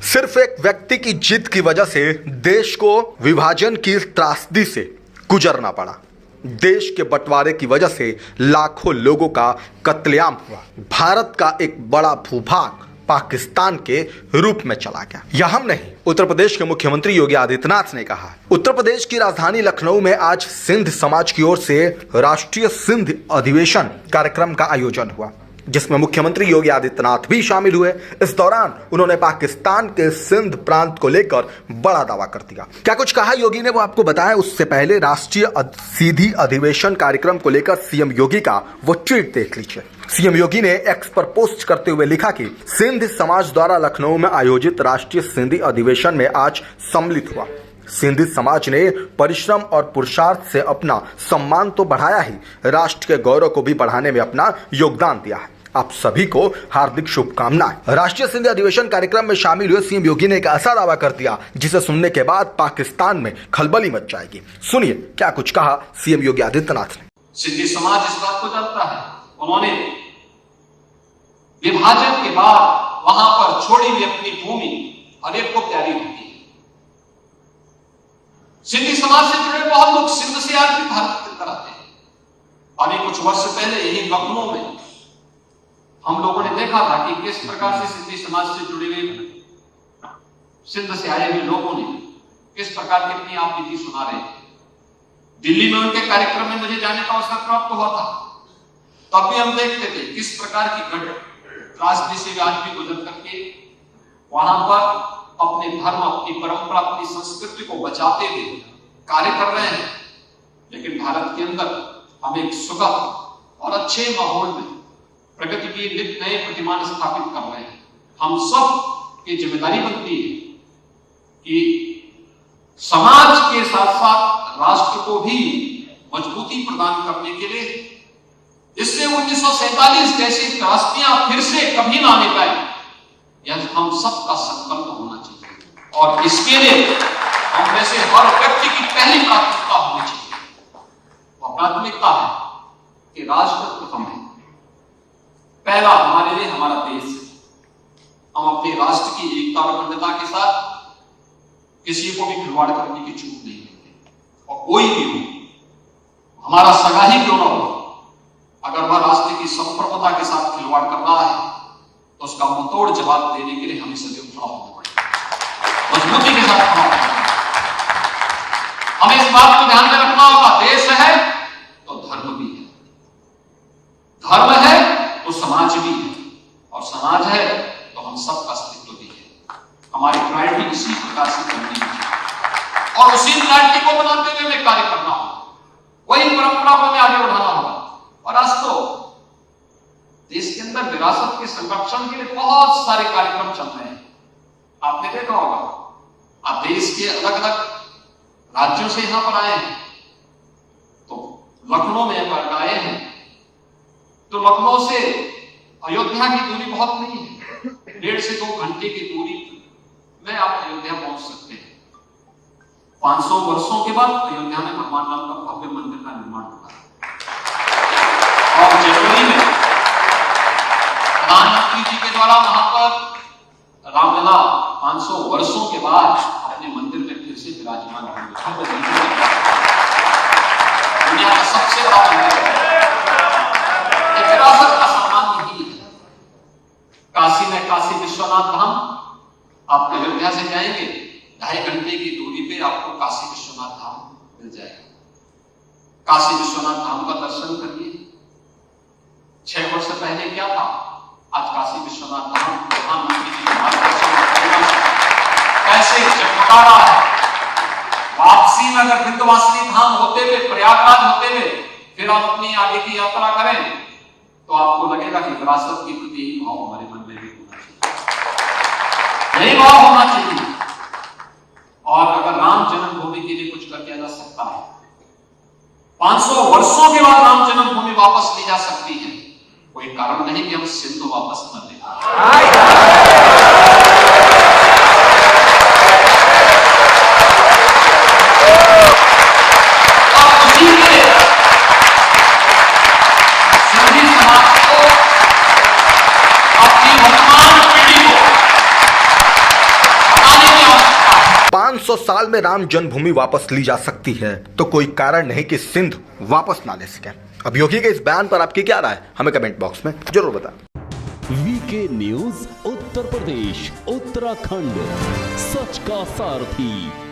सिर्फ एक व्यक्ति की जिद की वजह से देश को विभाजन की त्रासदी से गुजरना पड़ा। देश के बंटवारे की वजह से लाखों लोगों का कत्लेआम हुआ। भारत का एक बड़ा भूभाग पाकिस्तान के रूप में चला गया। यह हम नहीं, उत्तर प्रदेश के मुख्यमंत्री योगी आदित्यनाथ ने कहा। उत्तर प्रदेश की राजधानी लखनऊ में आज सिंध समाज की ओर से राष्ट्रीय सिंध अधिवेशन कार्यक्रम का आयोजन हुआ, जिसमें मुख्यमंत्री योगी आदित्यनाथ भी शामिल हुए। इस दौरान उन्होंने पाकिस्तान के सिंध प्रांत को लेकर बड़ा दावा कर दिया। क्या कुछ कहा योगी ने, वो आपको बताया। उससे पहले राष्ट्रीय सीधी अधिवेशन कार्यक्रम को लेकर सीएम योगी का वो ट्वीट देख लीजिए। सीएम योगी ने एक्स पर पोस्ट करते हुए लिखा कि सिंध समाज द्वारा लखनऊ में आयोजित राष्ट्रीय सिंधी अधिवेशन में आज सम्मिलित हुआ। सिंधी समाज ने परिश्रम और पुरुषार्थ से अपना सम्मान तो बढ़ाया ही, राष्ट्र के गौरव को भी बढ़ाने में अपना योगदान दिया है। आप सभी को हार्दिक शुभकामनाएं। राष्ट्रीय सिंधी अधिवेशन कार्यक्रम में शामिल हुए सीएम योगी ने एक ऐसा दावा कर दिया जिसे सुनने के बाद पाकिस्तान में खलबली मच जाएगी। सुनिए क्या कुछ कहा सीएम योगी आदित्यनाथ ने। सिंधी समाज इस बात को जानता है, उन्होंने विभाजन के बाद वहां पर छोड़ी हुई अपनी भूमि हर एक को प्यारी होती है। सिंधी समाज से जुड़े बहुत लोग सिंध से आज भी भारत की तरफ आते हैं। अभी कुछ वर्ष पहले यही लखनऊ में हम लोगों ने देखा था कि किस प्रकार से सिंधी समाज से जुड़े हुए सिंध से आए हुए लोगों ने किस प्रकार की अपनी आप बीती सुना रहे थे। दिल्ली में उनके कार्यक्रम में मुझे जाने का अवसर प्राप्त हुआ था, तब भी हम देखते थे किस प्रकार की त्रासदी से आज भी गुजर करके वहां पर अपने धर्म, अपनी परंपरा, अपनी संस्कृति को बचाते हुए कार्य कर रहे हैं। लेकिन भारत के अंदर हम एक सुगम और अच्छे माहौल में प्रगति की नित्य नए प्रतिमान स्थापित कर रहे हैं। हम सब की जिम्मेदारी बनती है कि समाज के साथ साथ राष्ट्र को भी मजबूती प्रदान करने के लिए, इससे 1947 जैसी त्रासदियां फिर से कभी ना आने पाए, यह हम सबका संकल्प होना चाहिए। और इसके लिए हम में से हर व्यक्ति की पहली प्राथमिकता होनी चाहिए। वह प्राथमिकता है कि राष्ट्र प्रथम है। पहला हमारे लिए हमारा देश है। हम अपने राष्ट्र की एकता और अखंडता के साथ किसी को भी खिलवाड़ करने की छूट नहीं देते। और कोई भी हो, हमारा सगा ही क्यों ना हो, अगर वह राष्ट्र की संप्रभुता के साथ खिलवाड़ कर रहा है तो उसका मुंहतोड़ जवाब देने के लिए हमें सदैव खड़ा होना पड़ेगा, मजबूती के साथ खड़ा होना पड़ेगा। हमें इस बात को ध्यान में रखना होगा, देश है तो धर्म भी है, धर्म है तो समाज भी है, और समाज है तो हम सबका अस्तित्व भी है। हमारी प्रायोरिटी इसी प्रकार से करनी चाहिए और उसी प्रायोरिटी को बनाते हुए हमें कार्य करना होगा। वही परंपरा को हमें आगे बढ़ाना होगा। और आज तो देश के अंदर विरासत के संरक्षण के लिए बहुत सारे कार्यक्रम चल रहे हैं। आपने देखा होगा, आप देश के अलग अलग राज्यों से यहां पर आए हैं, तो लखनऊ में आए हैं, तो लखनऊ से अयोध्या की दूरी बहुत नहीं है, 1.5 से 2 घंटे की दूरी में आप अयोध्या पहुंच सकते हैं। 500 वर्षों के बाद अयोध्या में भगवान राम का भव्य मंदिर का निर्माण हुआ है। और जनवरी में प्रधानमंत्री जी के द्वारा वहां पर रामलला 500 वर्षों के बाद अपने मंदिर में फिर से विराजमान हुए। दुनिया का सबसे बड़ा मंदिर है। विरासत का सम्मान यही है। काशी में काशी विश्वनाथ धाम, आप अयोध्या से जाएंगे 2.5 घंटे की दूरी पे आपको काशी विश्वनाथ धाम मिल जाएगा। काशी विश्वनाथ धाम का दर्शन करिए। 6 वर्ष पहले क्या था, आज काशी विश्वनाथ धाम प्रधानमंत्री जी के मार्गदर्शन कैसे चमका रहा है। वापसी में अगर विंध्यवासिनी धाम होते हुए, प्रयागराज होते हुए फिर आप अपनी आगे की यात्रा करें तो आपको लगेगा कि विरासत के प्रति यही भाव हमारे मन में भी होना चाहिए, यही भाव होना चाहिए। और अगर राम जन्मभूमि के लिए कुछ कर दिया जा सकता है, 500 वर्षों के बाद राम जन्मभूमि वापस ली जा सकती है, कोई कारण नहीं कि हम सिंध वापस न लें। और उसी के लिए सिंधी समाज को, अपनी वर्तमान पीढ़ी को 500 साल में राम जन्मभूमि वापस ली जा सकती है तो कोई कारण नहीं कि सिंध वापस ना ले सके। अब योगी के इस बयान पर आपकी क्या राय है, हमें कमेंट बॉक्स में जरूर बताएं। वीके न्यूज उत्तर प्रदेश उत्तराखंड, सच का सारथी।